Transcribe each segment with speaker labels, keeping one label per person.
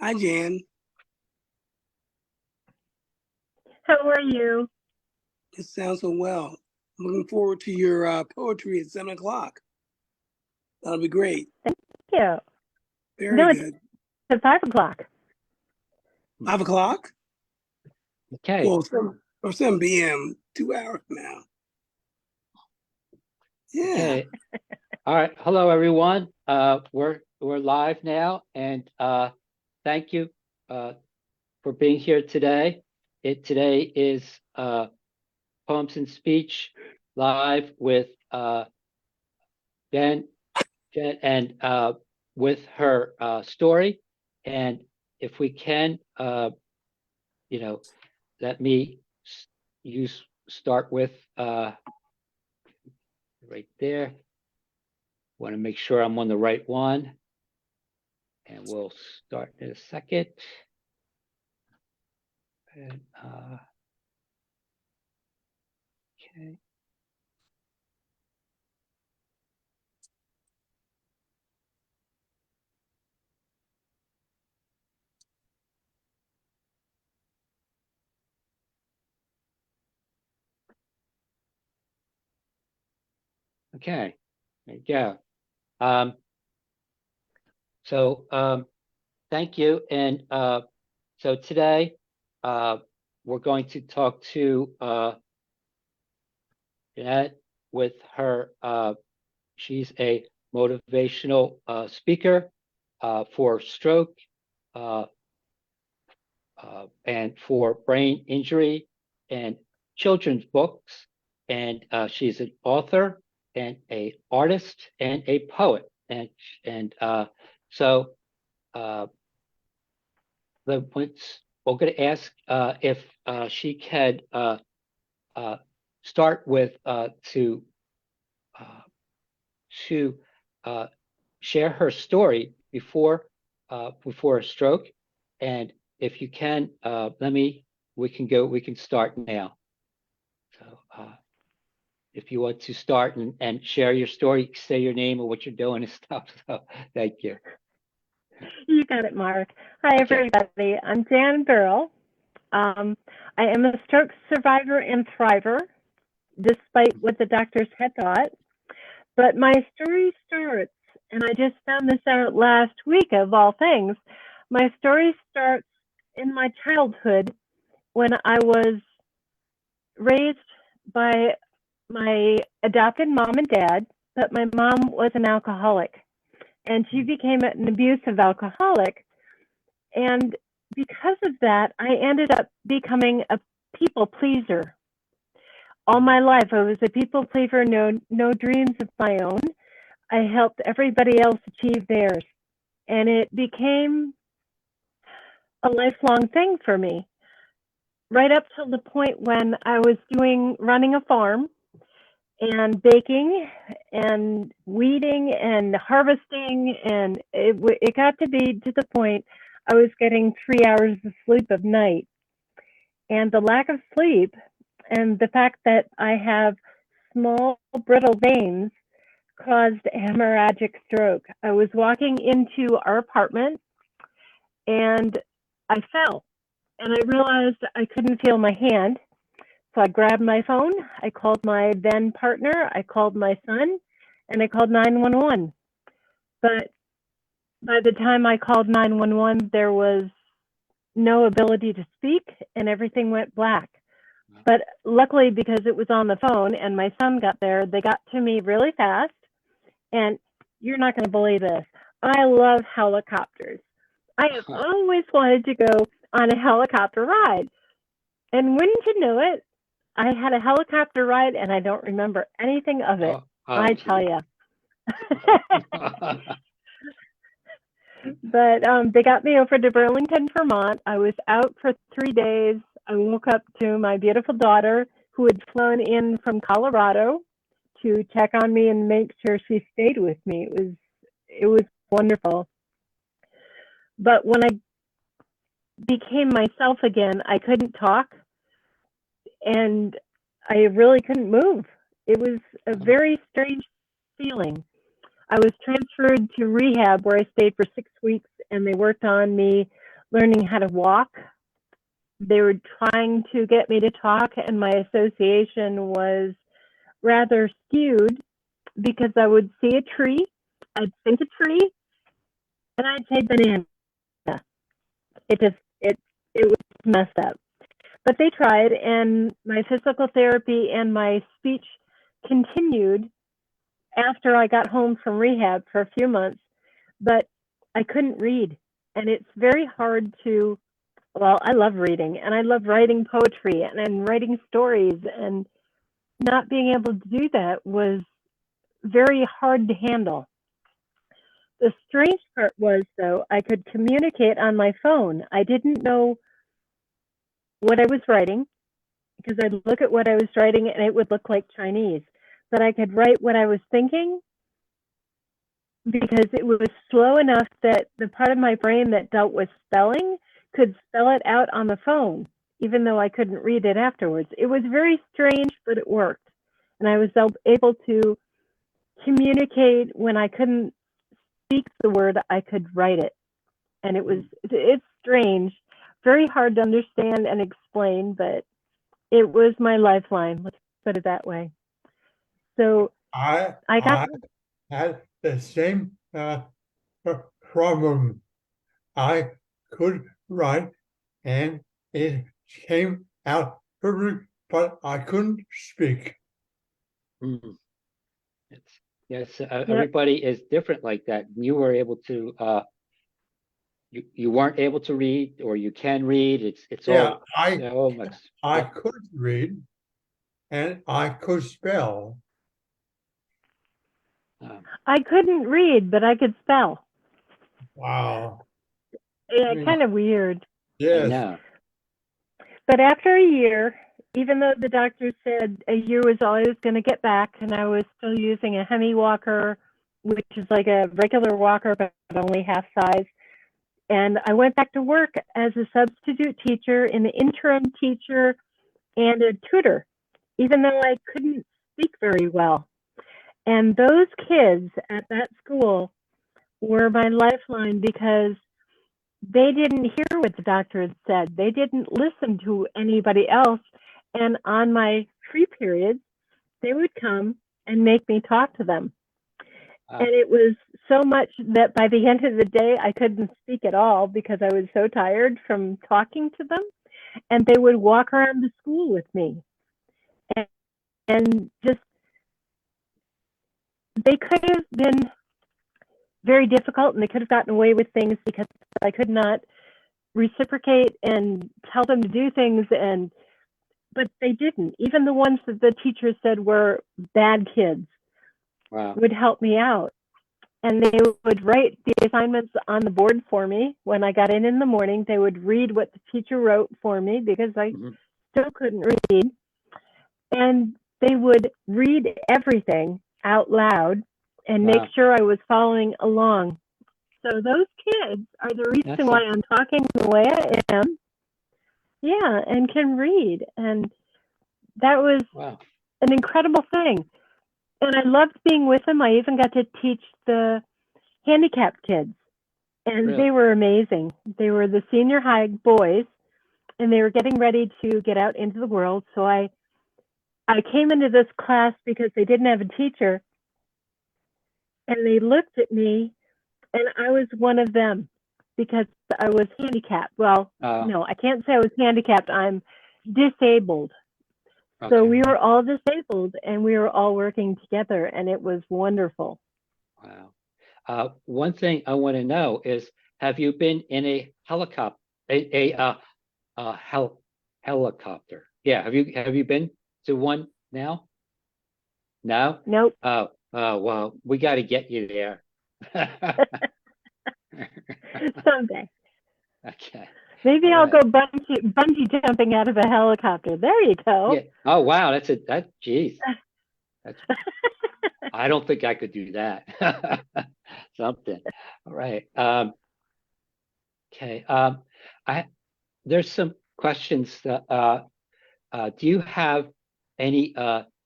Speaker 1: Hi, Jan.
Speaker 2: How are you?
Speaker 1: It sounds so well. Looking forward to your poetry at 7 o'clock. That'll be great.
Speaker 2: Thank you.
Speaker 1: Very
Speaker 2: No, it's
Speaker 1: good.
Speaker 2: at 5 o'clock.
Speaker 1: 5 o'clock?
Speaker 3: Okay.
Speaker 1: Well, 7 p.m., 2 hours from now. Yeah.
Speaker 3: Okay. All right. Hello, everyone. We're live now, and thank you for being here today. Today is Poems and Speech live with Jen, and with her story. And if we can, you know, let me use start with right there. Want to make sure I'm on the right one, and we'll start in a second. And, okay. Okay. There you go. Um, so thank you. And so today we're going to talk to Jeanette with her. She's a motivational speaker for stroke uh, and for brain injury and children's books. And she's an author and a artist and a poet. And so uh, we're going to ask if she can uh, start with uh, to uh, share her story before a stroke. And if you can, we can start now. So if you want to start and share your story, say your name or what you're doing and stuff. So thank you.
Speaker 2: You got it, Mark. Hi,
Speaker 3: Okay.
Speaker 2: everybody. I'm Jan Burl. Um, I am a stroke survivor and thriver, despite what the doctors had thought. But my story starts, and I just found this out last week of all things. My story starts in my childhood when I was raised by my adopted mom and dad, but my mom was an alcoholic and she became an abusive alcoholic. And because of that, I ended up becoming a people pleaser. All my life, I was a people pleaser, no dreams of my own. I helped everybody else achieve theirs. And it became a lifelong thing for me, right up till the point when I was running a farm and baking and weeding and harvesting, and it got to be to the point I was getting 3 hours of sleep a night. And the lack of sleep and the fact that I have small brittle veins caused hemorrhagic stroke. I was walking into our apartment and I fell, and I realized I couldn't feel my hand. So I grabbed my phone, I called my then partner, I called my son, and I called 911. But by the time I called 911, there was no ability to speak and everything went black. But luckily, because it was on the phone and my son got there, they got to me really fast. And you're not going to believe this. I love helicopters. I have always wanted to go on a helicopter ride. And wouldn't you know it, I had a helicopter ride and I don't remember anything of it.
Speaker 3: Oh,
Speaker 2: I tell
Speaker 3: gee.
Speaker 2: you. But they got me over to Burlington, Vermont. I was out for 3 days. I woke up to my beautiful daughter who had flown in from Colorado to check on me and make sure she stayed with me. It was wonderful. But when I became myself again, I couldn't talk and I really couldn't move. It was a very strange feeling. I was transferred to rehab where I stayed for 6 weeks and they worked on me learning how to walk. They were trying to get me to talk, and my association was rather skewed because I would see a tree, I'd think a tree, and I'd say banana. It was messed up. But they tried, and my physical therapy and my speech continued after I got home from rehab for a few months, but I couldn't read. And it's very hard to, well, I love reading and I love writing poetry and writing stories, and not being able to do that was very hard to handle. The strange part was, though, I could communicate on my phone. I didn't know what I was writing because I'd look at what I was writing and it would look like Chinese, but I could write what I was thinking because it was slow enough that the part of my brain that dealt with spelling could spell it out on the phone, even though I couldn't read it afterwards. It was very strange, but it worked. And I was able to communicate when I couldn't speak the word, I could write it. And it's strange, very hard to understand and explain, but it was my lifeline, let's put it that way. So
Speaker 4: I
Speaker 2: got
Speaker 4: had the same problem. I could write and it came out perfect, but I couldn't speak.
Speaker 3: Mm. Yes, everybody is different like that. You were able to, you weren't able to read, or you can read. It's
Speaker 4: Yeah,
Speaker 3: all much.
Speaker 4: I
Speaker 3: Yeah.
Speaker 4: could read and I could spell.
Speaker 2: I couldn't read, but I could spell.
Speaker 4: Wow.
Speaker 2: Yeah, kind of weird.
Speaker 3: I
Speaker 4: Yes.
Speaker 3: know.
Speaker 2: But after a year, even though the doctor said a year was all I was going to get back, and I was still using a Hemi walker, which is like a regular walker, but only half size. And I went back to work as a substitute teacher, an interim teacher, and a tutor, even though I couldn't speak very well. And those kids at that school were my lifeline because they didn't hear what the doctor had said. They didn't listen to anybody else. And on my free periods, they would come and make me talk to them.
Speaker 3: Wow.
Speaker 2: And it was so much that by the end of the day, I couldn't speak at all because I was so tired from talking to them. And they would walk around the school with me. And just, they could have been very difficult, and they could have gotten away with things because I could not reciprocate and tell them to do things, but they didn't. Even the ones that the teachers said were bad kids would help me out. And they would write the assignments on the board for me. When I got in the morning, they would read what the teacher wrote for me because I still couldn't read. And they would read everything out loud and make sure I was following along. So those kids are the reason why I'm talking the way I am. Yeah, and can read. And that was an incredible thing. And I loved being with them. I even got to teach the handicapped kids. And they were amazing. They were the senior high boys, and they were getting ready to get out into the world. So I came into this class because they didn't have a teacher. And they looked at me, and I was one of them because I was handicapped. Well, no, I can't say I was handicapped. I'm disabled. Okay. So we were all disabled, and we were all working together, and it was wonderful.
Speaker 3: Wow. One thing I want to know is, have you been in a helicopter? Helicopter? Yeah. Have you been to one now? No.
Speaker 2: Nope.
Speaker 3: Oh. Well, we got to get you there.
Speaker 2: Someday.
Speaker 3: Okay.
Speaker 2: Maybe I'll go bungee jumping out of a helicopter. There you go.
Speaker 3: Yeah. Oh wow, geez. I don't think I could do that. Something. All right. Okay. There's some questions. Do you have any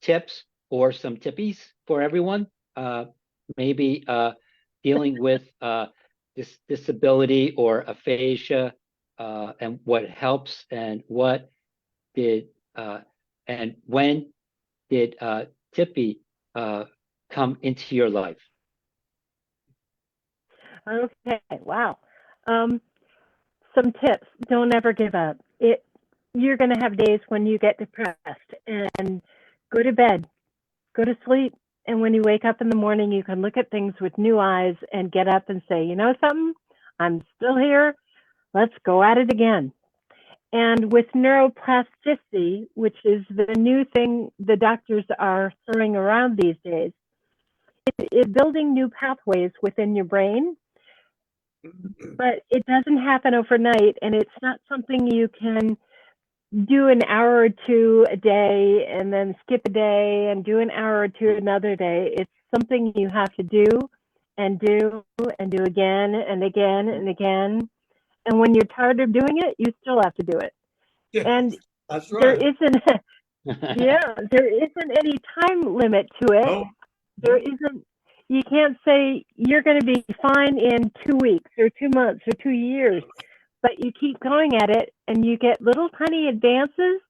Speaker 3: tips or some tippies for everyone? Maybe dealing with disability or aphasia, and what helps, and what did and when did Tippy come into your life?
Speaker 2: Okay, wow. Um, some tips. Don't ever give up. You're going to have days when you get depressed, and go to bed, go to sleep. And when you wake up in the morning, you can look at things with new eyes and get up and say, you know something? I'm still here. Let's go at it again. And with neuroplasticity, which is the new thing the doctors are throwing around these days, it's building new pathways within your brain, but it doesn't happen overnight, and it's not something you can do an hour or two a day and then skip a day and do an hour or two another day. It's something you have to do and do and do again and again and again. And when you're tired of doing it, you still have to do it.
Speaker 4: Yeah,
Speaker 2: And
Speaker 4: that's
Speaker 2: there
Speaker 4: right.
Speaker 2: isn't, yeah, there isn't any time limit to it.
Speaker 4: No,
Speaker 2: There isn't, you can't say you're going to be fine in 2 weeks or 2 months or 2 years, but you keep going at it and you get little tiny advances.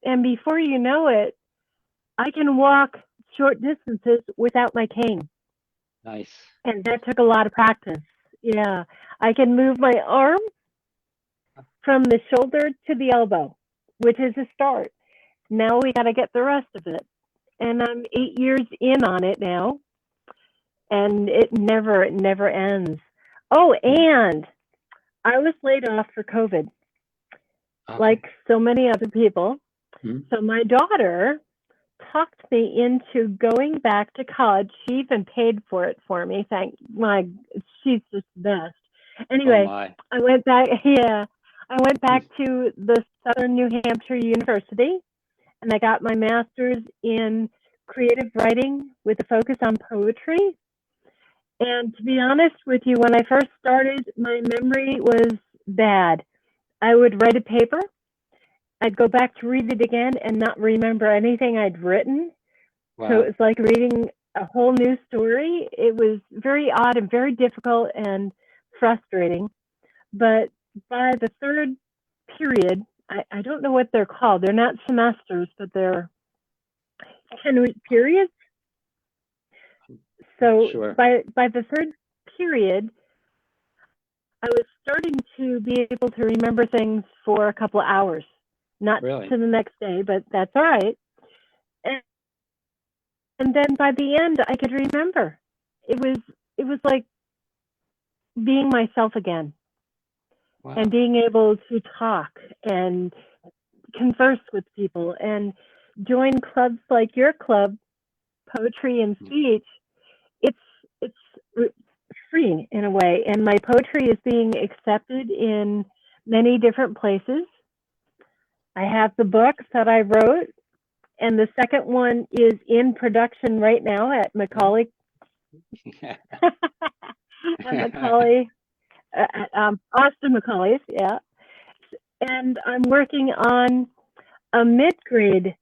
Speaker 2: And before you know it, I can walk short distances without my cane.
Speaker 3: Nice.
Speaker 2: And that took a lot of practice. Yeah. I can move my arm from the shoulder to the elbow, which is a start. Now we got to get the rest of it. And I'm 8 years in on it now. And it never ends. Oh, and I was laid off for COVID,
Speaker 3: Okay.
Speaker 2: like so many other people.
Speaker 3: Mhm.
Speaker 2: So my daughter talked me into going back to college. She even paid for it for me. Thank my, she's just the best.
Speaker 3: Oh
Speaker 2: Anyway,
Speaker 3: my.
Speaker 2: I went back. Yeah, I went back to the Southern New Hampshire University, and I got my master's in creative writing with a focus on poetry. And to be honest with you, when I first started, my memory was bad. I would write a paper, I'd go back to read it again and not remember anything I'd written. So
Speaker 3: Wow.
Speaker 2: it was like reading a whole new story. It was very odd and very difficult and frustrating. But by the third period, I don't know what they're called. They're not semesters, but they're 10-week periods. So
Speaker 3: Sure.
Speaker 2: by the third period, I was starting to be able to remember things for a couple of hours, not
Speaker 3: Really?
Speaker 2: to the next day, but that's all right. And then by the end, I could remember. It was like being myself again,
Speaker 3: Wow.
Speaker 2: and being able to talk and converse with people and join clubs like your club, poetry and speech. It's free in a way, and my poetry is being accepted in many different places. I have the book that I wrote, and the second one is in production right now at Macaulay. At Macaulay, Austin Macaulay's, yeah. And I'm working on a mid-grade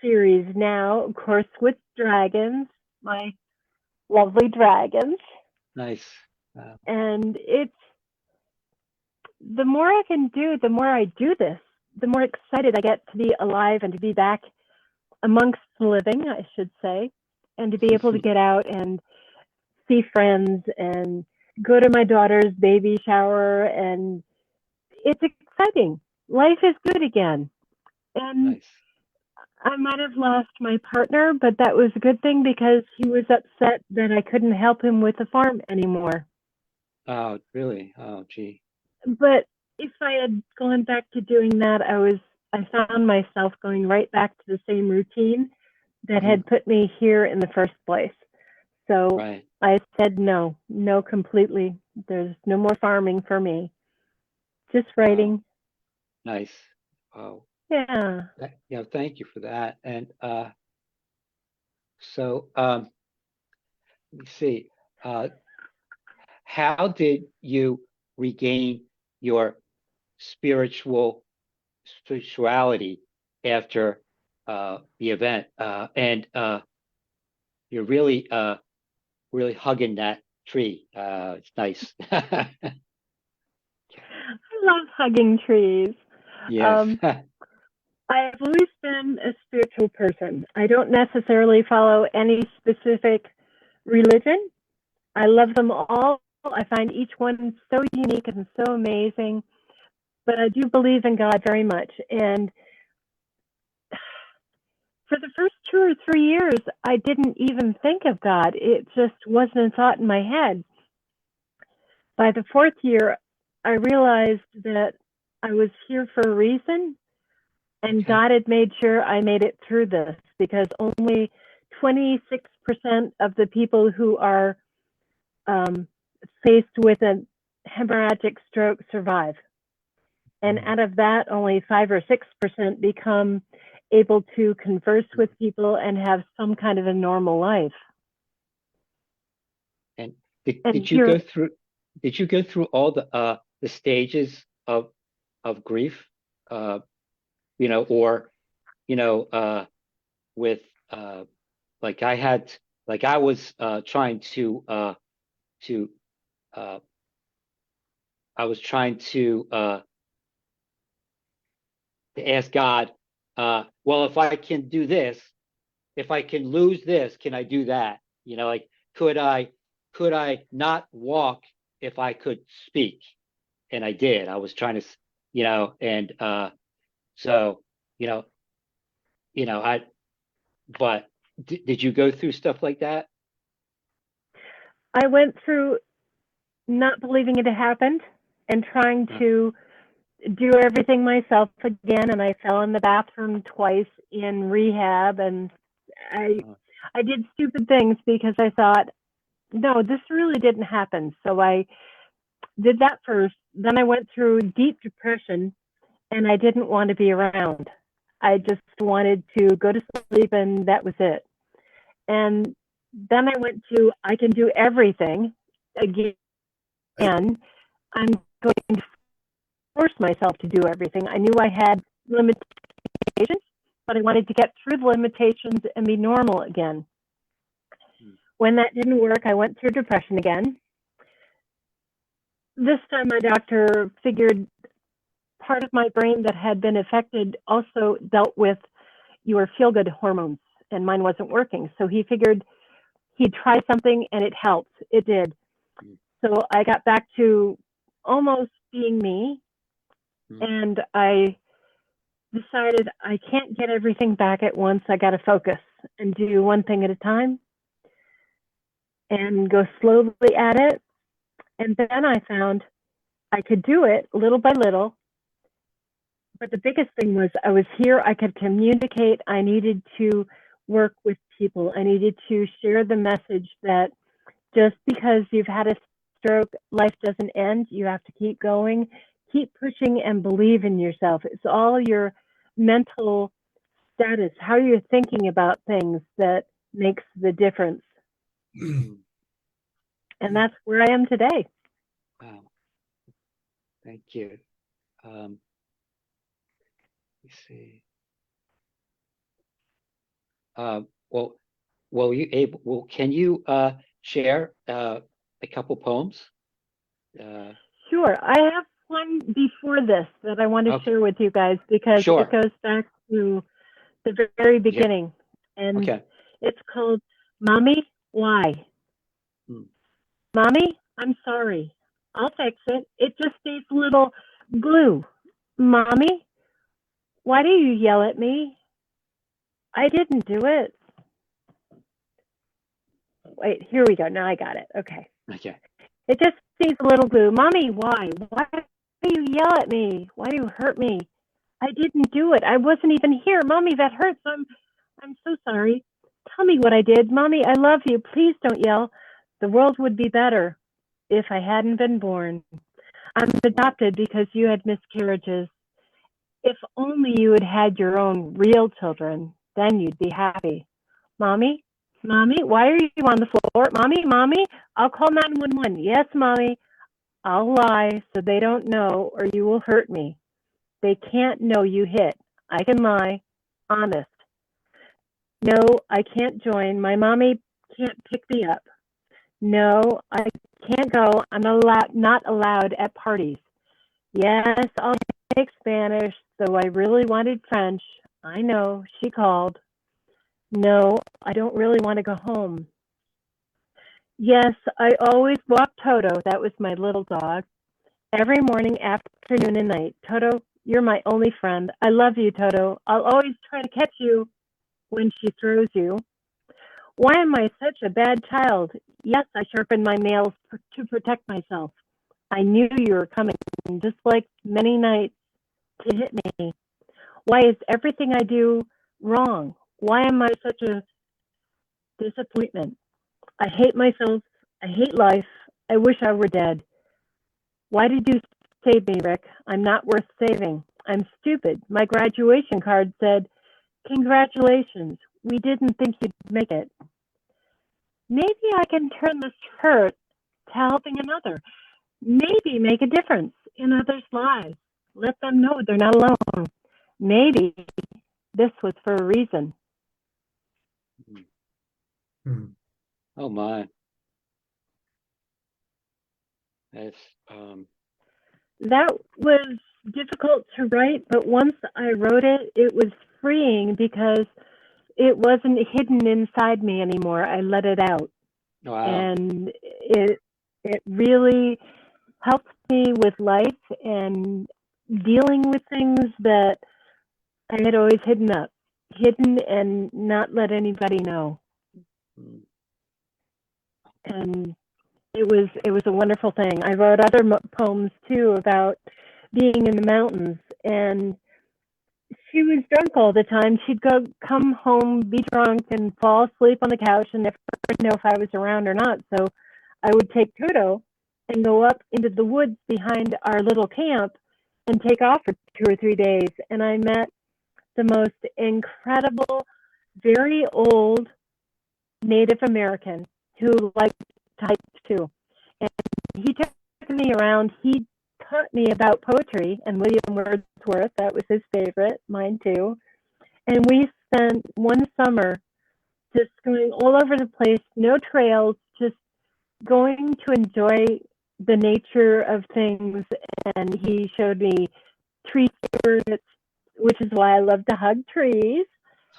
Speaker 2: series now, of course, with dragons, my lovely dragons.
Speaker 3: Nice. Wow.
Speaker 2: And it's, the more I can do, the more I do this, the more excited I get to be alive and to be back amongst the living, I should say, and to be able to get out and see friends and go to my daughter's baby shower. And it's exciting. Life is good again. And
Speaker 3: Nice.
Speaker 2: I might have lost my partner, but that was a good thing because he was upset that I couldn't help him with the farm anymore.
Speaker 3: Oh, really? Oh, gee.
Speaker 2: But if I had gone back to doing that, I found myself going right back to the same routine that had put me here in the first place. So
Speaker 3: Right.
Speaker 2: I said no completely. There's no more farming for me. Just writing.
Speaker 3: Wow. Nice. Wow.
Speaker 2: Yeah.
Speaker 3: Thank you for that. And so let me see. Uh, how did you regain your spirituality after the event? And you're really hugging that tree. It's nice.
Speaker 2: I love hugging trees.
Speaker 3: Yes.
Speaker 2: I've always been a spiritual person. I don't necessarily follow any specific religion. I love them all. I find each one so unique and so amazing. But I do believe in God very much. And for the first 2 or 3 years, I didn't even think of God. It just wasn't a thought in my head. By the fourth year, I realized that I was here for a reason, and
Speaker 3: Okay.
Speaker 2: God had made sure I made it through this, because only 26% of the people who are faced with a hemorrhagic stroke survive. And out of that, only 5 or 6% become able to converse with people and have some kind of a normal life.
Speaker 3: And
Speaker 2: And
Speaker 3: did you go through all the stages of grief? You know, or you know, with like I was trying to I was trying to ask God, well, if I can do this, if I can lose this, can I do that? You know, like could I not walk if I could speak? And I did. I was trying to, you know, and so, you know, I, but did you go through stuff like that?
Speaker 2: I went through not believing it had happened and trying to do everything myself again. And I fell in the bathroom twice in rehab, and I did stupid things because I thought, no, this really didn't happen. So I did that first. Then I went through deep depression, and I didn't want to be around. I just wanted to go to sleep, and that was it. And then I went to, I can do everything again. I'm going to force myself to do everything. I knew I had limitations, but I wanted to get through the limitations and be normal again. When that didn't work, I went through depression again. This time my doctor figured part of my brain that had been affected also dealt with your feel-good hormones, and mine wasn't working. So he figured he'd try something, and it helped. It did. So I got back to almost being me, and I decided I can't get everything back at once. I got to focus and do one thing at a time and go slowly at it. And then I found I could do it little by little. But the biggest thing was I was here, I could communicate. I needed to work with people. I needed to share the message that just because you've had a stroke, life doesn't end. You have to keep going, keep pushing, and believe in yourself. It's all your mental status, how you're thinking about things, that makes the difference. And that's where I am today.
Speaker 3: Wow. Thank you. Let me see. Can you share a couple poems?
Speaker 2: Sure. I have one before this that I want to
Speaker 3: Okay.
Speaker 2: share with you guys, because
Speaker 3: Sure.
Speaker 2: it goes back to the very beginning. And
Speaker 3: Okay.
Speaker 2: it's called Mommy, Why? Mommy, I'm sorry. I'll fix it. It just needs a little glue. Mommy, why do you yell at me? I didn't do it. Wait, here we go. Now I got it. Okay.
Speaker 3: Okay.
Speaker 2: It just needs a little glue. Mommy, why? Why do you yell at me? Why do you hurt me? I didn't do it. I wasn't even here. Mommy, that hurts. I'm so sorry. Tell me what I did. Mommy, I love you. Please don't yell. The world would be better if I hadn't been born. I'm adopted because you had miscarriages. If only you had had your own real children, then you'd be happy. Mommy, Mommy, why are you on the floor? Mommy, I'll call 911. Yes, Mommy, I'll lie so they don't know, or you will hurt me. They can't know you hit. I can lie. Honest. No, I can't join. My mommy can't pick me up. No, I can't go. I'm not allowed at parties. Yes, I'll take Spanish, though I really wanted French. I know, she called. No, I don't really want to go home. Yes, I always walked Toto. That was my little dog. Every morning, afternoon, and night. Toto, you're my only friend. I love you, Toto. I'll always try to catch you when she throws you. Why am I such a bad child? Yes, I sharpened my nails to protect myself. I knew you were coming, just like many nights, to hit me. Why is everything I do wrong? Why am I such a disappointment? I hate myself. I hate life. I wish I were dead. Why did you save me, Rick? I'm not worth saving. I'm stupid. My graduation card said, congratulations. We didn't think you'd make it. Maybe I can turn this hurt to helping another. Maybe make a difference in others' lives. Let them know they're not alone. Maybe this was for a reason.
Speaker 4: Hmm.
Speaker 3: Oh my. That's
Speaker 2: That was difficult to write, but once I wrote it, it was freeing because it wasn't hidden inside me anymore. I let it out.
Speaker 3: wow.
Speaker 2: And it really helped me with life and dealing with things that I had always hidden and not let anybody know.
Speaker 3: Mm.
Speaker 2: And it was a wonderful thing. I wrote other poems too about being in the mountains, and she was drunk all the time. She'd come home, be drunk, and fall asleep on the couch, and never know if I was around or not. So I would take Toto and go up into the woods behind our little camp and take off for 2 or 3 days. And I met the most incredible, very old Native American who liked to hike too. And he took me around. He taught me about poetry and William Wordsworth. That was his favorite, mine too. And we spent one summer just going all over the place, no trails, just going to enjoy the nature of things. And he showed me tree spirits, which is why I love to hug trees,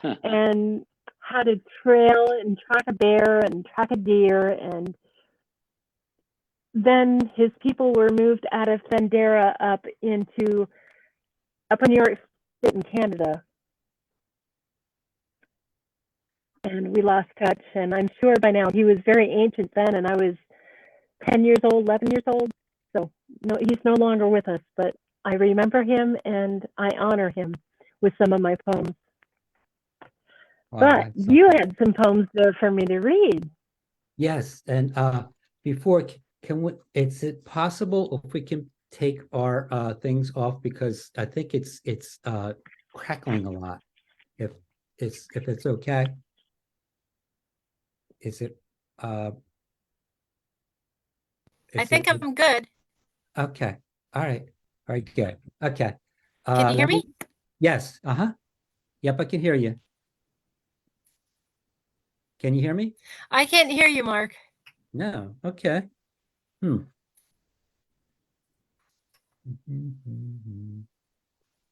Speaker 2: and how to trail and track a bear and track a deer. And then his people were moved out of Fendera up in New York State in Canada. And we lost touch. And I'm sure by now he was very ancient then, and I was 10 years old, 11 years old. So no, he's no longer with us, but I remember him and I honor him with some of my poems.
Speaker 5: Wow,
Speaker 2: But
Speaker 5: that's
Speaker 2: you
Speaker 5: something.
Speaker 2: had some poems there for me to read.
Speaker 5: Yes, and before can we, is it possible if we can take our things off, because I think it's crackling a lot. If it's okay. Is it
Speaker 6: I
Speaker 5: is
Speaker 6: think
Speaker 5: it
Speaker 6: I'm good.
Speaker 5: okay? All right. Very good. Okay.
Speaker 6: Can you hear
Speaker 5: Let
Speaker 6: me?
Speaker 5: Yes. Yep, I can hear you. Can you hear me?
Speaker 6: I can't hear you, Mark.
Speaker 5: No. Okay.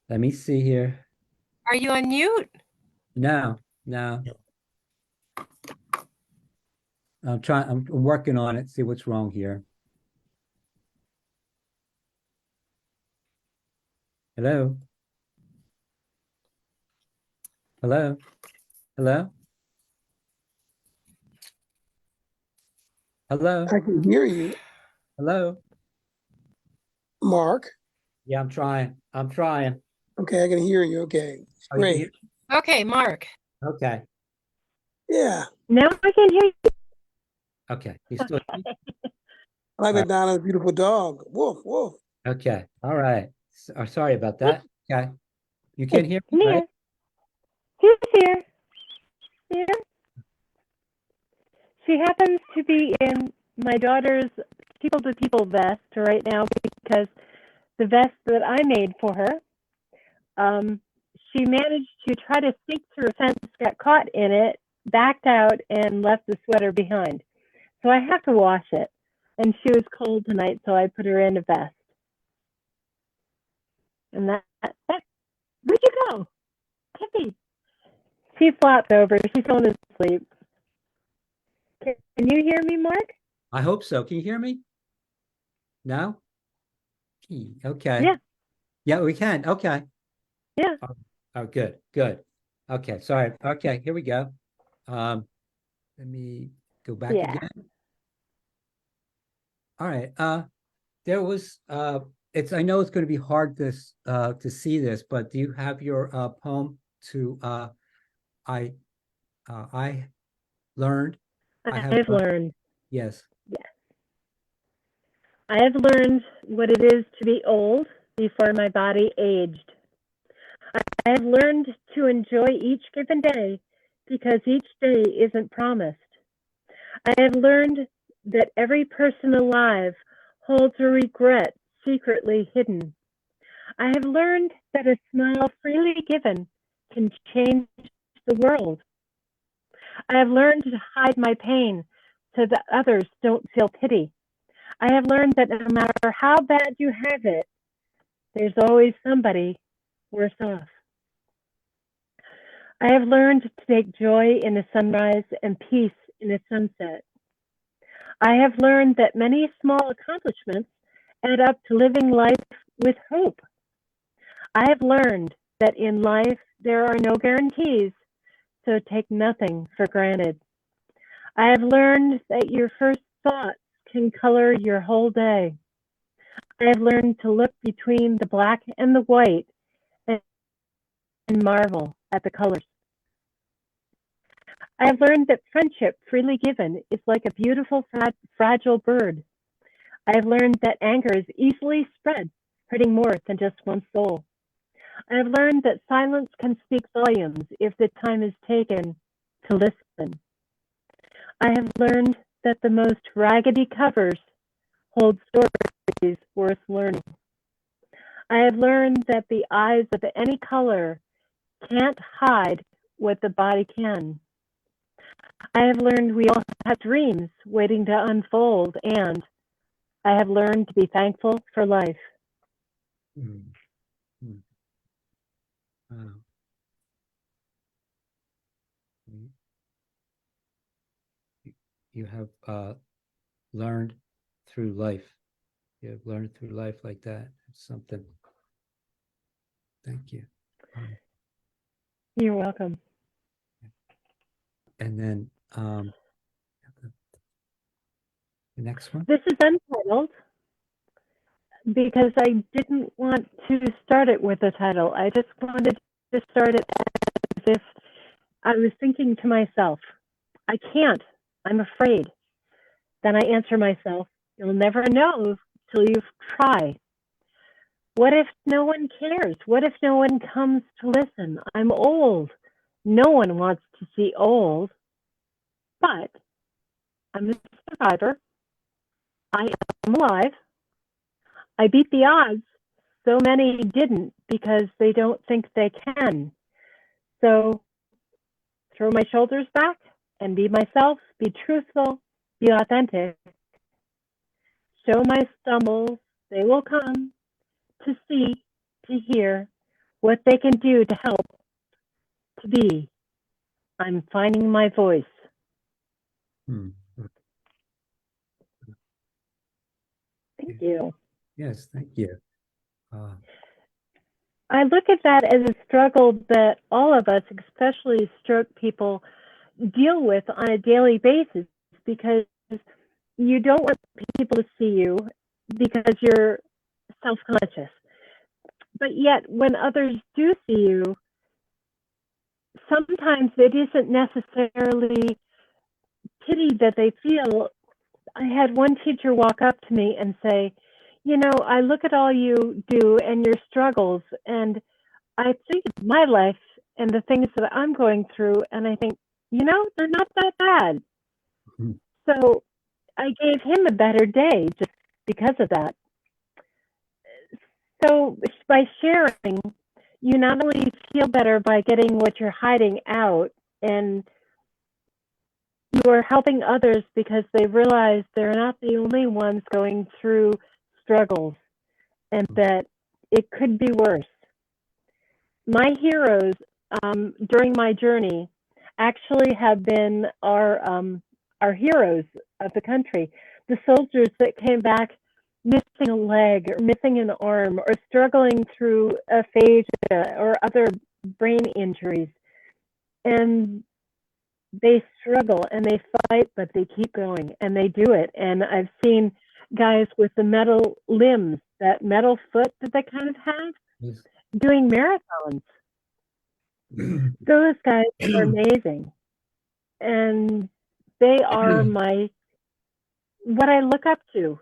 Speaker 5: Let me see here.
Speaker 6: Are you on mute?
Speaker 5: No. I'm working on it, see what's wrong here. Hello? Hello? Hello? Hello?
Speaker 1: I can hear you,
Speaker 5: Hello?
Speaker 1: Mark.
Speaker 5: Yeah, I'm trying.
Speaker 1: Okay, I can hear you. Okay,
Speaker 5: Oh, you can
Speaker 1: great.
Speaker 5: hear-
Speaker 6: Okay, Mark.
Speaker 5: Okay.
Speaker 1: Yeah,
Speaker 2: Now I can hear you.
Speaker 5: Okay. You still
Speaker 1: I like Madonna's beautiful dog. Woof, woof.
Speaker 5: okay. All right. Sorry about that. Okay. You
Speaker 2: Hey,
Speaker 5: can hear
Speaker 2: come
Speaker 5: me,
Speaker 2: here.
Speaker 5: right?
Speaker 2: Who's here? Here. She happens to be in my daughter's people-to-people vest right now because the vest that I made for her, she managed to try to sneak through a fence, got caught in it, backed out, and left the sweater behind. So I have to wash it. And she was cold tonight, so I put her in a vest. And where'd you go? Tiffy. She flopped over. She's going to sleep. Can you hear me, Mark?
Speaker 5: I hope so. Can you hear me? No? Okay.
Speaker 2: Yeah.
Speaker 5: Yeah, we can. Okay.
Speaker 2: Yeah.
Speaker 5: Oh, good, good. Okay, sorry. Okay, here we go. Let me go back
Speaker 2: Yeah.
Speaker 5: again. All right. There was it's I know it's going to be hard to see this, but do you have your poem to I I learned I have
Speaker 2: I've learned.
Speaker 5: yes.
Speaker 2: Yes. I have learned what it is to be old before my body aged. I have learned to enjoy each given day because each day isn't promised. I have learned that every person alive holds a regret secretly hidden. I have learned that a smile freely given can change the world. I have learned to hide my pain so that others don't feel pity. I have learned that no matter how bad you have it, there's always somebody worse off. I have learned to take joy in a sunrise and peace in a sunset. I have learned that many small accomplishments add up to living life with hope. I have learned that in life there are no guarantees, so take nothing for granted. I have learned that your first thoughts can color your whole day. I have learned to look between the black and the white and marvel at the colors. I have learned that friendship freely given is like a beautiful, fragile bird. I have learned that anger is easily spread, hurting more than just one soul. I have learned that silence can speak volumes if the time is taken to listen. I have learned that the most raggedy covers hold stories worth learning. I have learned that the eyes of any color can't hide what the body can. I have learned we all have dreams waiting to unfold, and I have learned to be thankful for life.
Speaker 5: Mm. Mm. Wow. You have learned through life. You have learned through life like that. It's something. Thank you.
Speaker 2: You're welcome.
Speaker 5: And then the next one.
Speaker 2: This is untitled because I didn't want to start it with a title. I just wanted to start it as if I was thinking to myself, I can't, I'm afraid. Then I answer myself, you'll never know till you try. What if no one cares? What if no one comes to listen? I'm old. No one wants to see old. But I'm a survivor. I am alive. I beat the odds. So many didn't because they don't think they can. So throw my shoulders back and be myself, be truthful, be authentic. Show my stumbles, they will come to see, to hear what they can do to help, to be. I'm finding my voice.
Speaker 5: Hmm.
Speaker 2: Thank you.
Speaker 5: Yes, thank you.
Speaker 2: I look at that as a struggle that all of us, especially stroke people, deal with on a daily basis because you don't want people to see you because you're self-conscious. But yet, when others do see you, sometimes it isn't necessarily pity that they feel. I had one teacher walk up to me and say, you know, I look at all you do and your struggles, and I think of my life and the things that I'm going through, and I think, you know, they're not that bad.
Speaker 5: Mm-hmm.
Speaker 2: So I gave him a better day just because of that. So by sharing, you not only feel better by getting what you're hiding out, and you are helping others because they realize they're not the only ones going through struggles, and that it could be worse. My heroes during my journey actually have been our heroes of the country, the soldiers that came back missing a leg or missing an arm or struggling through aphasia or other brain injuries. And they struggle and they fight, but they keep going and they do it. And I've seen guys with the metal limbs, that metal foot that they kind of have,
Speaker 5: Yes.
Speaker 2: doing marathons. Those guys are amazing. And they are what I look up to.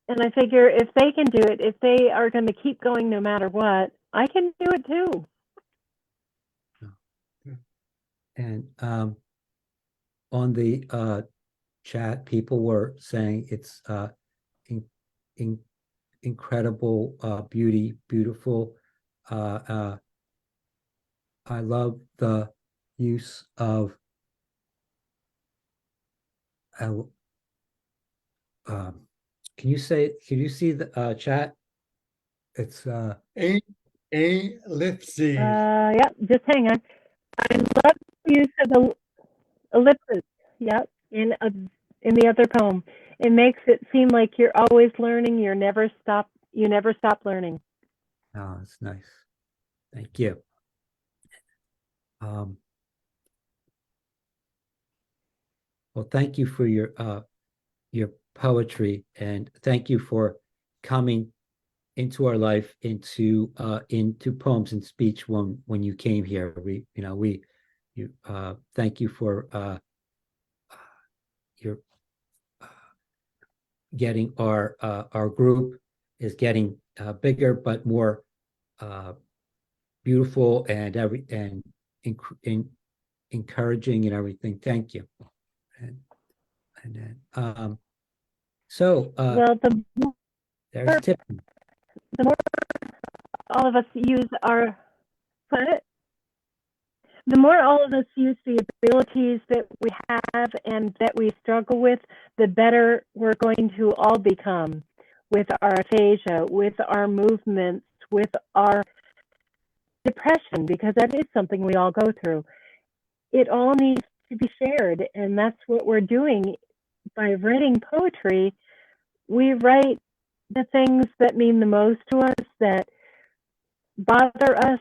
Speaker 2: And I figure if they can do it, if they are going to keep going no matter what, I can do it too.
Speaker 5: And on the chat, people were saying it's incredible beauty, beautiful. I love the use of can you see the chat? It's
Speaker 4: ellipses.
Speaker 2: Yeah, just hang on. I love the use of the ellipsis. Yep, in the other poem, it makes it seem like you're always learning. You never stop learning.
Speaker 5: oh, it's nice. Thank you. Well, thank you for your poetry, and thank you for coming into our life, into poems and speech when you came here. Thank you for your getting our group is getting bigger but more beautiful and encouraging and everything. Thank you. And then so
Speaker 2: Well,
Speaker 5: there's Tiffany.
Speaker 2: the more all of us use our planet, the more all of us use the abilities that we have and that we struggle with, the better we're going to all become with our aphasia, with our movements, with our depression, because that is something we all go through. It all needs to be shared, and that's what we're doing. By writing poetry, we write the things that mean the most to us, that bother us.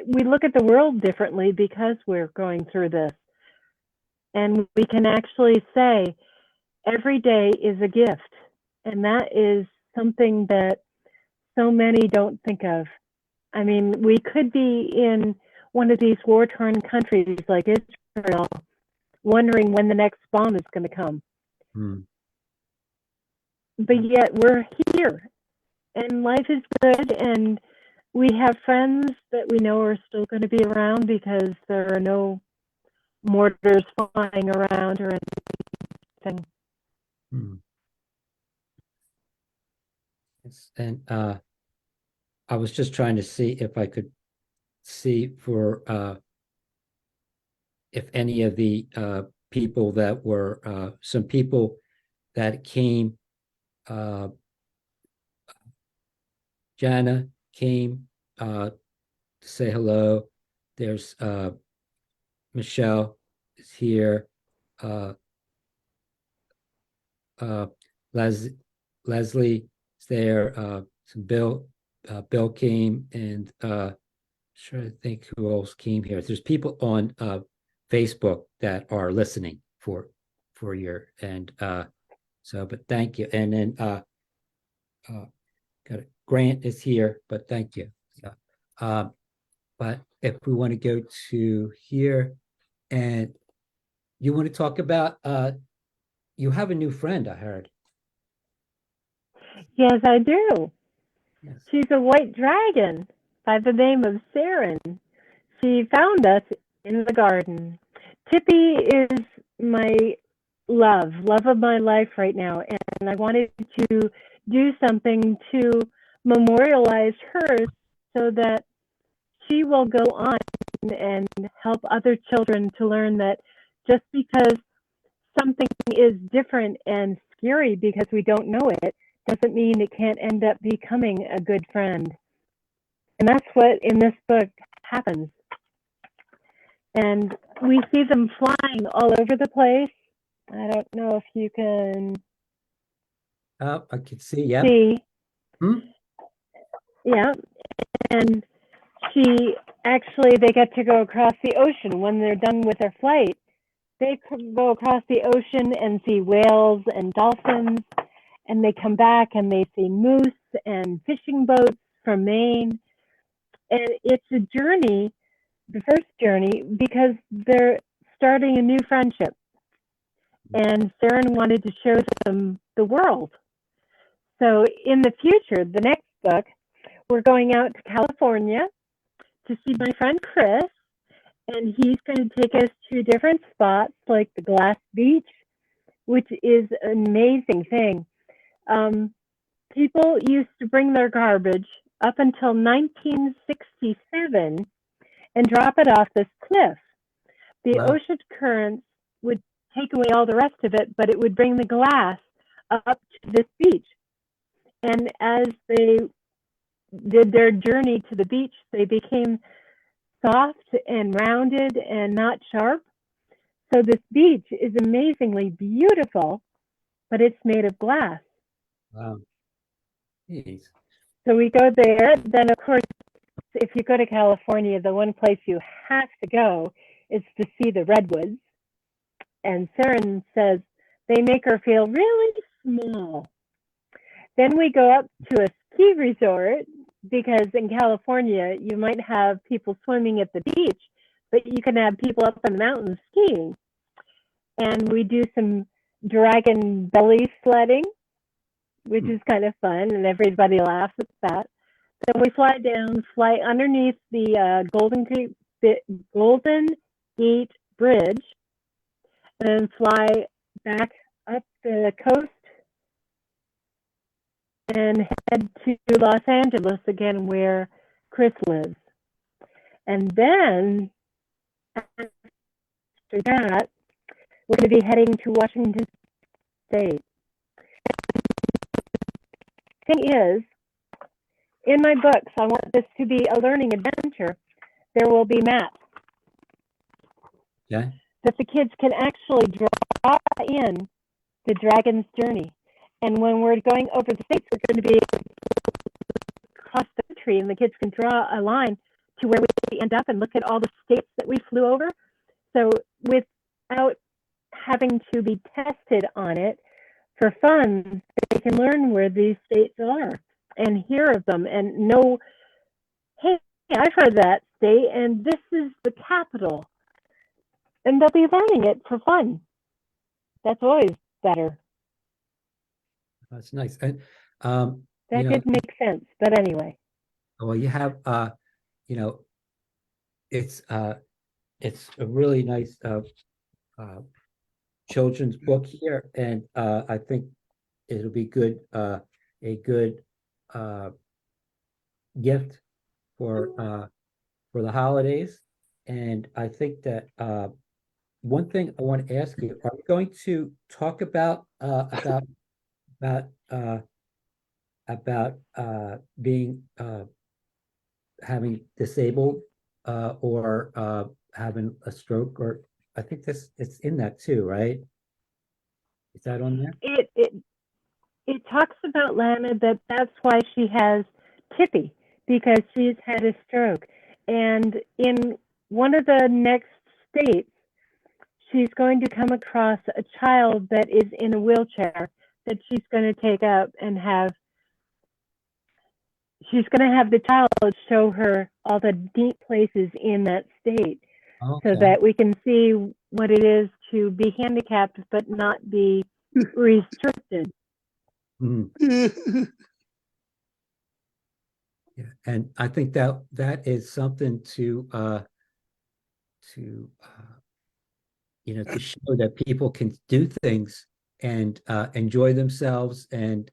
Speaker 2: We look at the world differently because we're going through this. And we can actually say every day is a gift. And that is something that so many don't think of. I mean, we could be in one of these war-torn countries like Israel, wondering when the next bomb is going to come. But yet we're here, and life is good, and we have friends that we know are still going to be around because there are no mortars flying around or anything.
Speaker 5: Yes. And I was just trying to see if I could see for if any of the people that were some people that came. Jana came to say hello. There's Michelle is here. Leslie is there. Some Bill came, and trying to think who else came here. There's people on Facebook that are listening for your and so, but thank you. And then got it. Grant is here, but thank you. So, but if we want to go to here, and you want to talk about you have a new friend, I heard.
Speaker 2: Yes, I do.
Speaker 5: Yes.
Speaker 2: She's a white dragon by the name of Saren. She found us in the garden. Tippy is my love of my life right now, and I wanted to do something to memorialize her so that she will go on and help other children to learn that just because something is different and scary because we don't know it doesn't mean it can't end up becoming a good friend. And that's what in this book happens. And we see them flying all over the place. I don't know if you can
Speaker 5: I can see, yeah.
Speaker 2: see.
Speaker 5: Hmm?
Speaker 2: Yeah. And they get to go across the ocean when they're done with their flight. They could go across the ocean and see whales and dolphins, and they come back and they see moose and fishing boats from Maine. And it's a journey, the first journey, because they're starting a new friendship. And Saren wanted to show them the world. So in the future, the next book, we're going out to California to see my friend Chris, and he's going to take us to different spots like the Glass Beach, which is an amazing thing. People used to bring their garbage up until 1967 and drop it off this cliff. The
Speaker 5: Wow.
Speaker 2: ocean currents would take away all the rest of it, but it would bring the glass up to this beach. And as they did their journey to the beach, they became soft and rounded and not sharp. So this beach is amazingly beautiful, but it's made of glass.
Speaker 5: Wow. Jeez.
Speaker 2: So we go there. Then, of course, if you go to California, the one place you have to go is to see the redwoods. And Saren says they make her feel really small. Then we go up to a ski resort because in California, you might have people swimming at the beach, but you can have people up in the mountains skiing. And we do some dragon belly sledding, which is kind of fun, and everybody laughs at that. Then we fly underneath the Golden Gate Bridge, and then fly back up the coast and head to Los Angeles again, where Chris lives. And then after that, we're going to be heading to Washington State. Thing is, in my books, I want this to be a learning adventure. There will be maps
Speaker 5: Yeah.
Speaker 2: that the kids can actually draw in the dragon's journey. And when we're going over the states, we're going to be across the country, and the kids can draw a line to where we end up and look at all the states that we flew over. So without having to be tested on it, for fun, they can learn where these states are and hear of them and know, hey, I've heard that state, and this is the capital. And they'll be learning it for fun. That's always better.
Speaker 5: That's nice. And
Speaker 2: That did make sense, but anyway.
Speaker 5: well, you have it's a really nice children's book here, and I think it'll be a good gift for the holidays. And I think that one thing I want to ask you: are you going to talk about being having disabled or having a stroke? Or I think it's in that too, right? Is that on there?
Speaker 2: It talks about Lana, that's why she has Tippy, because she's had a stroke. And in one of the next states, she's going to come across a child that is in a wheelchair that she's going to take up and she's going to have the child show her all the neat places in that state,
Speaker 5: Okay.
Speaker 2: so that we can see what it is to be handicapped but not be restricted.
Speaker 5: Mhm. Yeah, and I think that is something to show that people can do things and enjoy themselves. And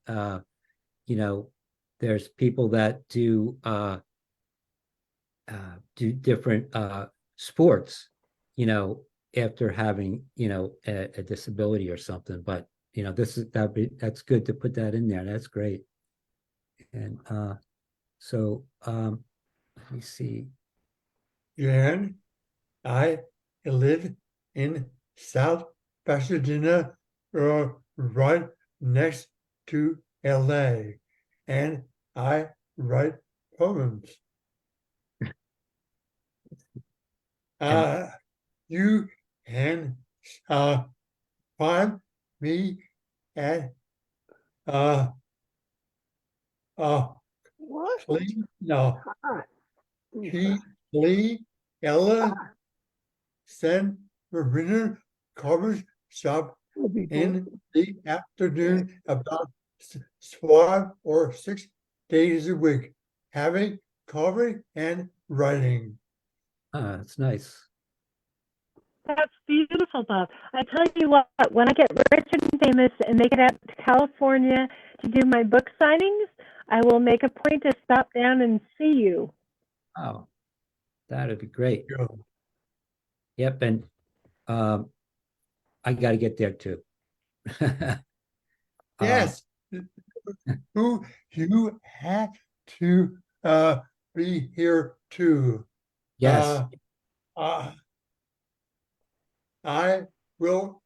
Speaker 5: there's people that do different sports, after having a disability or something. But that's good to put that in there. That's great. And so let me see.
Speaker 4: And I live in South Pasadena, right next to LA, and I write poems. You can find me at
Speaker 1: What? Ah,
Speaker 4: Lee Ella San Marino Coffee Shop in the afternoon about 5 or 6 days a week, having coffee and writing.
Speaker 5: That's nice.
Speaker 2: That's beautiful, Bob. I tell you what, when I get rich and famous and make it out to California to do my book signings, I will make a point to stop down and see you.
Speaker 5: Oh, that'd be great.
Speaker 4: Yeah.
Speaker 5: Yep, and I got to get there too.
Speaker 4: Yes, who you have to be here too.
Speaker 5: Yes.
Speaker 4: I will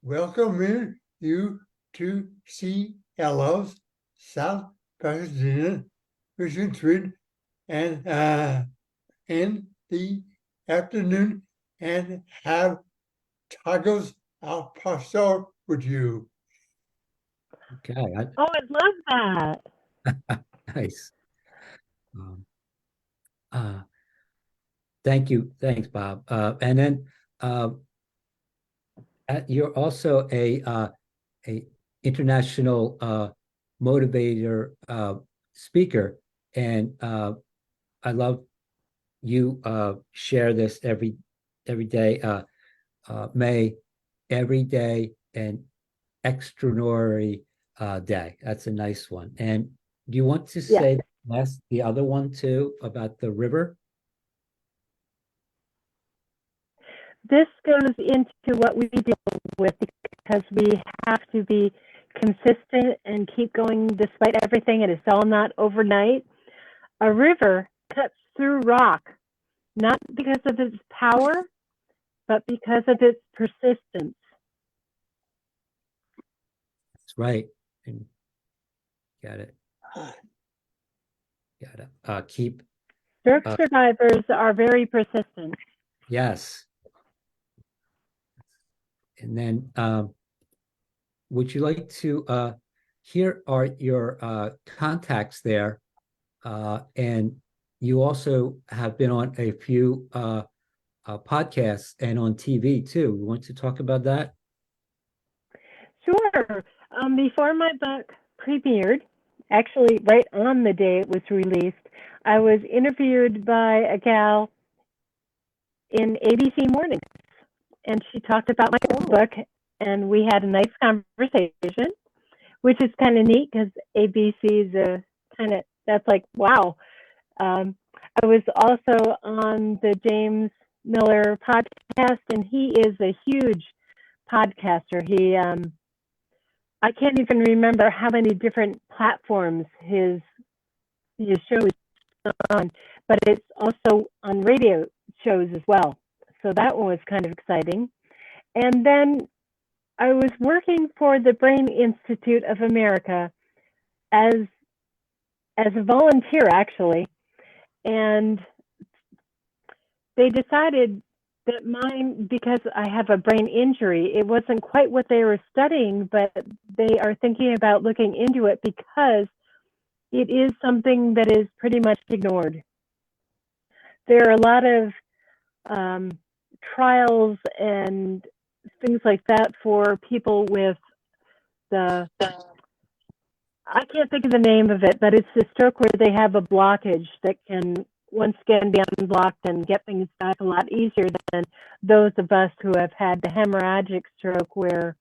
Speaker 4: welcome you to see Ella's South Pasadena Mission Street and in the afternoon and have tacos al pastor with you.
Speaker 5: Okay.
Speaker 2: Oh, I love that.
Speaker 5: Nice. Thank you. Thanks, Bob. And then you're also a international motivator speaker, and I love you share this every day. May every day an extraordinary day. That's a nice one. And do you want to say the other one too about the river?
Speaker 2: This goes into what we deal with because we have to be consistent and keep going despite everything, and it's all not overnight. A river cuts through rock, not because of its power, but because of its persistence.
Speaker 5: That's right. And got it. Keep.
Speaker 2: Stroke survivors are very persistent.
Speaker 5: Yes. And then would you like to here are your contacts there, and you also have been on a few podcasts and on TV too. You want to talk about that?
Speaker 2: Sure. Before my book premiered, actually right on the day it was released, I was interviewed by a gal in ABC Mornings, and she talked about my book, and we had a nice conversation, which is kind of neat because ABC's a kind of, that's like, wow. I was also on the James Miller podcast, and he is a huge podcaster. He, I can't even remember how many different platforms his show is on, but it's also on radio shows as well. So that one was kind of exciting. And then I was working for the Brain Institute of America as a volunteer, actually, and they decided that mine, because I have a brain injury, it wasn't quite what they were studying, but they are thinking about looking into it because it is something that is pretty much ignored. There are a lot of trials and things like that for people with I can't think of the name of it, but it's the stroke where they have a blockage that can once again be unblocked and get things back a lot easier than those of us who have had the hemorrhagic stroke where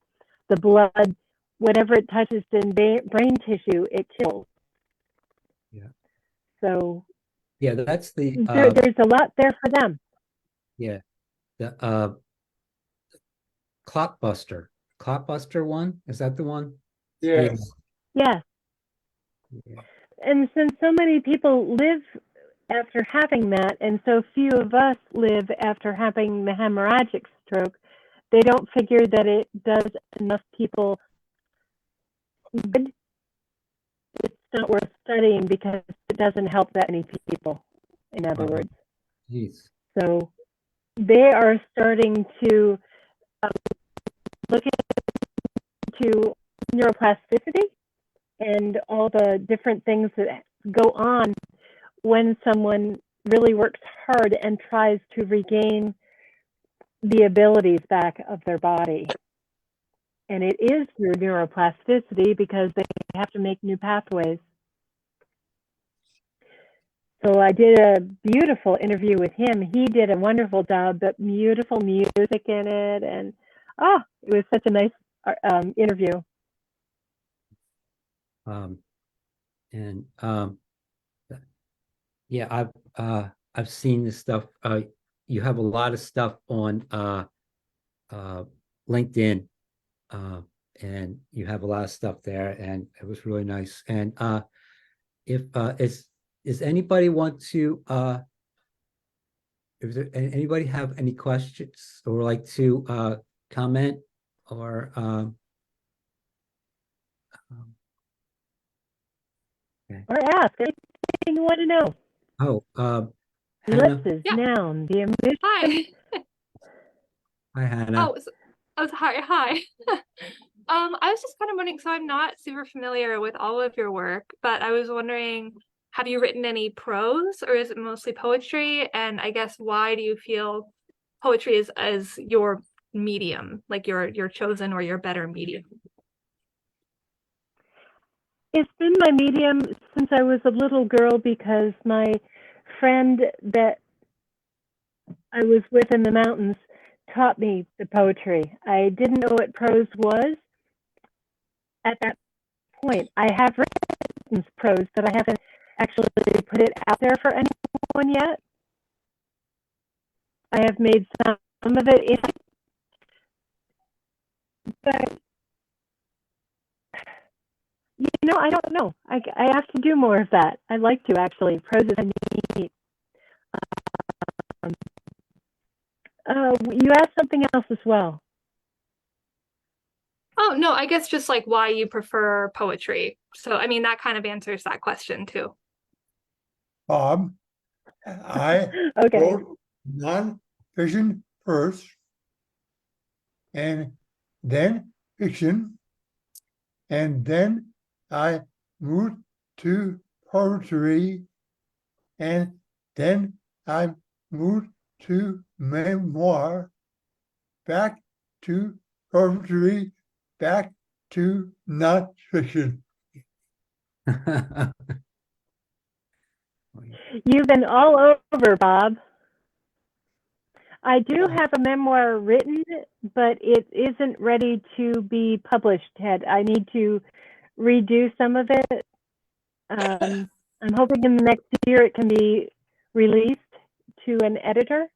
Speaker 2: the blood, whatever it touches in brain tissue, it kills.
Speaker 5: Yeah.
Speaker 2: So
Speaker 5: yeah, that's the
Speaker 2: there's a lot there for them.
Speaker 5: Yeah, the clot buster. Clotbuster one? Is that the one?
Speaker 4: Yes.
Speaker 2: Yes.
Speaker 5: Yeah.
Speaker 2: And since so many people live after having that, and so few of us live after having the hemorrhagic stroke, they don't figure that it does enough people good. It's not worth studying because it doesn't help that many people, in other
Speaker 5: Uh-huh.
Speaker 2: words.
Speaker 5: Jeez.
Speaker 2: So they are starting to look into neuroplasticity and all the different things that go on when someone really works hard and tries to regain the abilities back of their body. And it is through neuroplasticity because they have to make new pathways. So I did a beautiful interview with him. He did a wonderful job, but beautiful music in it. And it was such a nice interview.
Speaker 5: And yeah, I've seen this stuff. You have a lot of stuff on LinkedIn, and you have a lot of stuff there, and it was really nice. And if is anybody want to if there anybody have any questions or like to comment or
Speaker 2: Or ask anything you want to know.
Speaker 5: Hannah.
Speaker 2: Ellipses,
Speaker 7: Yeah.
Speaker 2: noun, the omission.
Speaker 7: Hi.
Speaker 5: Hi, Hannah.
Speaker 7: Hi. I was just kind of wondering, so I'm not super familiar with all of your work, but I was wondering, have you written any prose or is it mostly poetry? And I guess why do you feel poetry is as your medium, like your chosen or your better medium?
Speaker 2: It's been my medium since I was a little girl because my friend that I was with in the mountains taught me the poetry. I didn't know what prose was at that point. I have written prose, but I haven't actually put it out there for anyone yet. I have made some of it, but I don't know. I have to do more of that. I like to actually. Prose is neat. You asked something else as well.
Speaker 7: Oh, no, I guess just like why you prefer poetry. So, I mean, that kind of answers that question too.
Speaker 4: Bob, I
Speaker 2: Okay.
Speaker 4: wrote non-fiction first, and then fiction, and then I moved to poetry, and then I moved to memoir, back to poetry, back to non-fiction.
Speaker 2: You've been all over, Bob. I do have a memoir written, but it isn't ready to be published yet. I need to redo some of it. I'm hoping in the next year it can be released to an editor.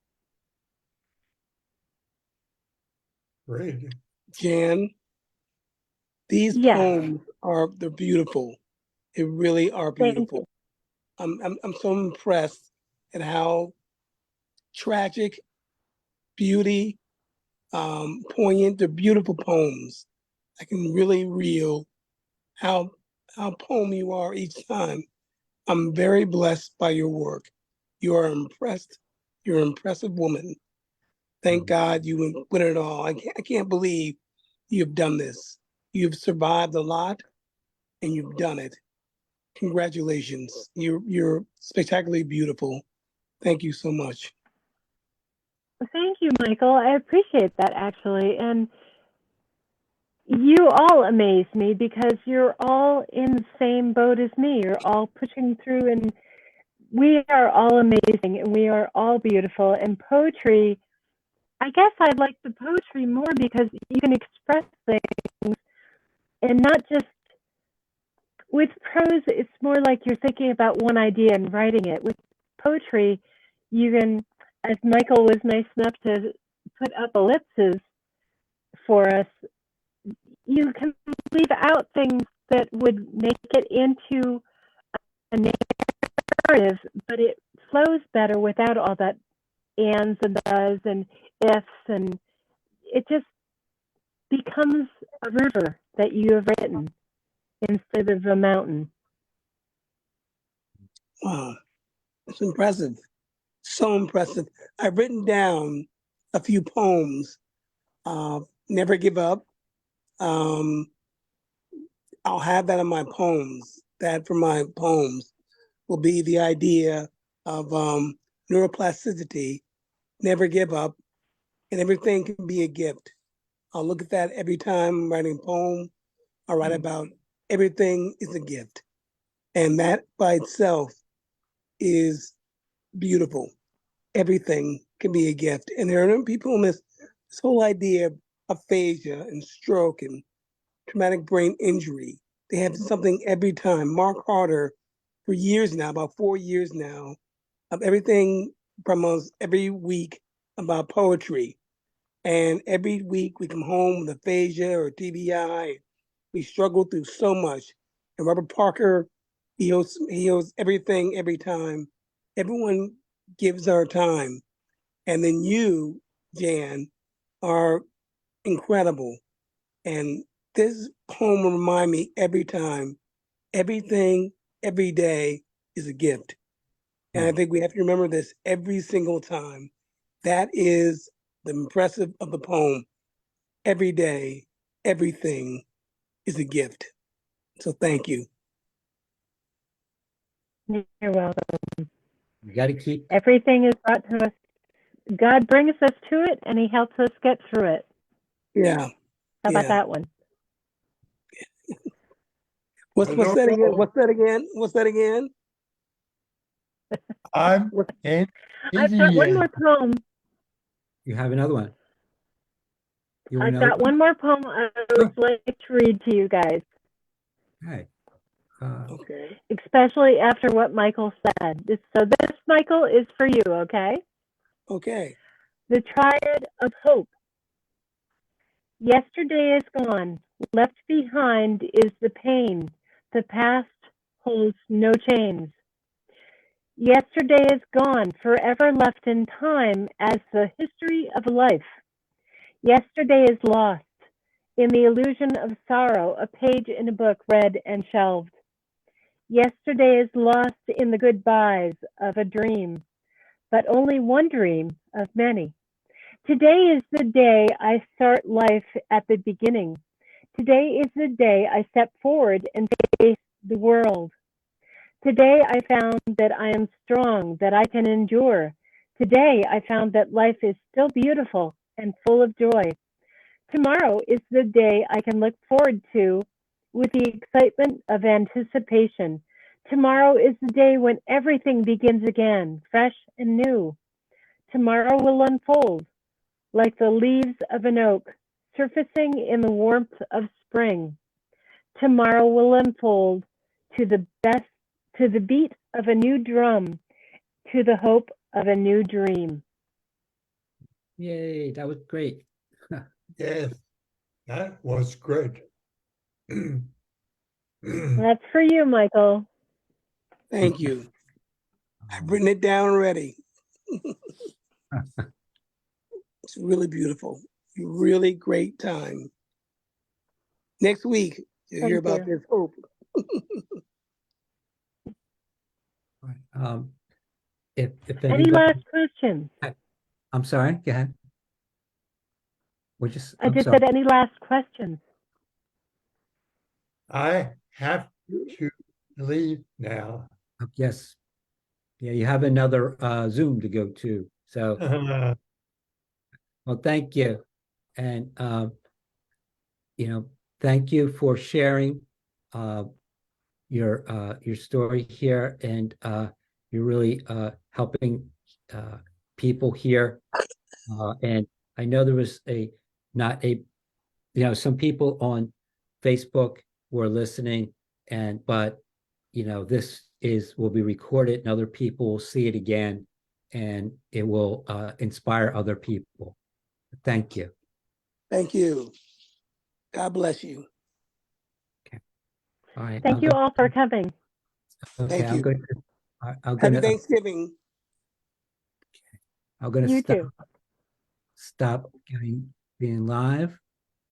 Speaker 4: Great.
Speaker 1: Jan, these
Speaker 2: Yes.
Speaker 1: poems they're beautiful. They really are
Speaker 2: Thank
Speaker 1: beautiful. I'm so impressed at how tragic, beauty, poignant, they're beautiful poems. I can really reel how poem you are each time. I'm very blessed by your work. You are impressed. You're an impressive woman. Thank God you win it all. I can't believe you've done this. You've survived a lot and you've done it. Congratulations. You're spectacularly beautiful. Thank you so much.
Speaker 2: Thank you, Michael. I appreciate that actually. And you all amaze me because you're all in the same boat as me. You're all pushing through, and we are all amazing and we are all beautiful. And poetry, I guess I like the poetry more because you can express things and not just with prose. It's more like you're thinking about one idea and writing it. With poetry, you can, as Michael was nice enough to put up ellipses for us, you can leave out things that would make it into a narrative, but it flows better without all that ands and does and ifs, and it just becomes a river that you have written instead of a mountain.
Speaker 1: Wow, it's impressive. So impressive. I've written down a few poems. Never Give Up. Um, I'll have that in my poems. That for my poems will be the idea of neuroplasticity, never give up, and everything can be a gift. I'll look at that every time I'm writing a poem. I write about everything is a gift. And that by itself is beautiful. Everything can be a gift. And there are people in this whole idea of aphasia and stroke and traumatic brain injury. They have something every time. Mark Harder, for years now, about 4 years now, of everything from us every week about poetry. And every week we come home with aphasia or TBI. We struggle through so much. And Robert Parker, he owes everything every time. Everyone gives our time. And then you, Jan, are incredible. And this poem will remind me every time, everything, every day is a gift. And I think we have to remember this every single time. That is the impressive of the poem. Every day, everything is a gift. So thank you.
Speaker 2: You're welcome.
Speaker 5: You got to keep.
Speaker 2: Everything is brought to us. God brings us to it, and He helps us get through it.
Speaker 1: Yeah.
Speaker 2: How about
Speaker 1: Yeah.
Speaker 2: that one?
Speaker 1: What's that again? What's that again? What's that again?
Speaker 4: I'm an
Speaker 2: I've got one
Speaker 4: idiot.
Speaker 2: more poem.
Speaker 5: You have another one. You want
Speaker 2: I've
Speaker 5: another
Speaker 2: got one more poem I would like to read to you guys,
Speaker 5: Okay.
Speaker 1: Okay.
Speaker 2: especially after what Michael said. So this, Michael, is for you, okay?
Speaker 1: Okay.
Speaker 2: The Triad of Hope. Yesterday is gone. Left behind is the pain. The past holds no chains. Yesterday is gone, forever left in time as the history of life. Yesterday is lost in the illusion of sorrow, a page in a book read and shelved. Yesterday is lost in the goodbyes of a dream, but only one dream of many. Today is the day I start life at the beginning. Today is the day I step forward and face the world. Today I found that I am strong, that I can endure. Today I found that life is still beautiful and full of joy. Tomorrow is the day I can look forward to with the excitement of anticipation. Tomorrow is the day when everything begins again, fresh and new. Tomorrow will unfold like the leaves of an oak, surfacing in the warmth of spring. Tomorrow will unfold to the beat of a new drum, to the hope of a new dream.
Speaker 5: Yay, that was great.
Speaker 4: Yes, that was great.
Speaker 2: That's for you, Michael.
Speaker 1: Thank you. I've written it down already. It's really beautiful. Really great time. Next week, you'll hear
Speaker 2: Thank
Speaker 1: about
Speaker 2: you.
Speaker 1: this hope.
Speaker 5: Um, if
Speaker 2: Any
Speaker 5: anybody,
Speaker 2: last questions?
Speaker 5: I'm sorry, go ahead.
Speaker 2: I
Speaker 5: I'm
Speaker 2: just
Speaker 5: sorry.
Speaker 2: said any last questions.
Speaker 4: I have to leave now.
Speaker 5: Yes. Yeah, you have another Zoom to go to. So, well, thank you. And thank you for sharing your story here, and you're really helping people here. And I know there was some people on Facebook were listening, but this will be recorded and other people will see it again, and it will inspire other people. Thank you.
Speaker 1: Thank you. God bless you.
Speaker 5: All right.
Speaker 2: Thank you all for coming.
Speaker 5: Okay,
Speaker 1: Thank
Speaker 5: I'm
Speaker 1: you.
Speaker 5: going to, I'm
Speaker 1: Happy
Speaker 5: gonna,
Speaker 1: Thanksgiving.
Speaker 5: I'm gonna
Speaker 2: You
Speaker 5: stop,
Speaker 2: too.
Speaker 5: stop being live.